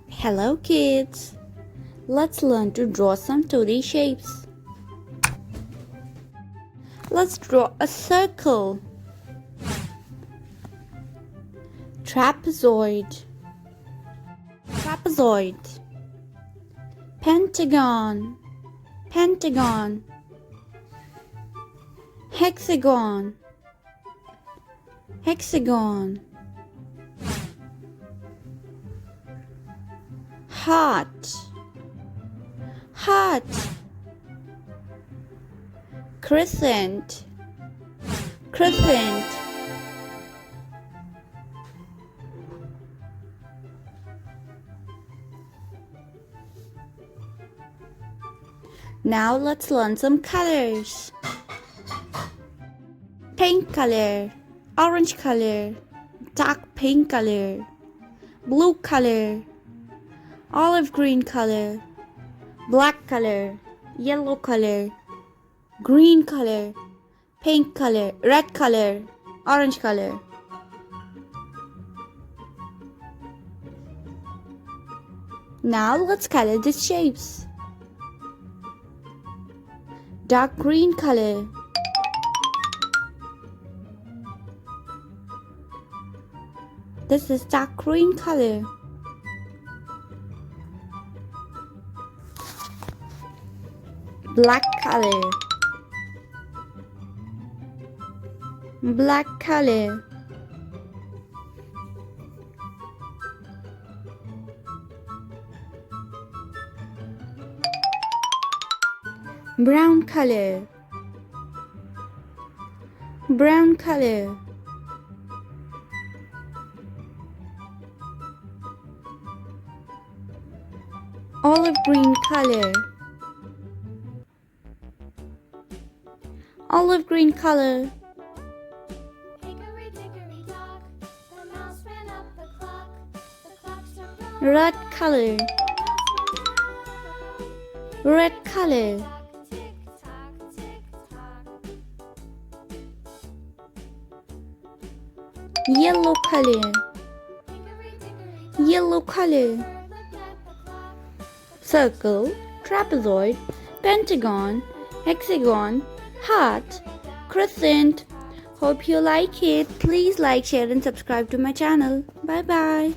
Hello kids! Let's learn to draw some 2D shapes. Let's draw a circle, trapezoid, pentagon, hexagon, heart, crescent, Now let's learn some colors. Pink color, orange color, dark pink color, blue color, olive green color, black color, yellow color, green color, pink color, red color, orange color. Now let's color the shapes. Dark green color, this is dark green color. Black color, brown color, olive green color, red color, yellow color, circle, trapezoid, pentagon, hexagon, heart, crescent. Hope you like it. Please like, share and subscribe to my channel. Bye bye.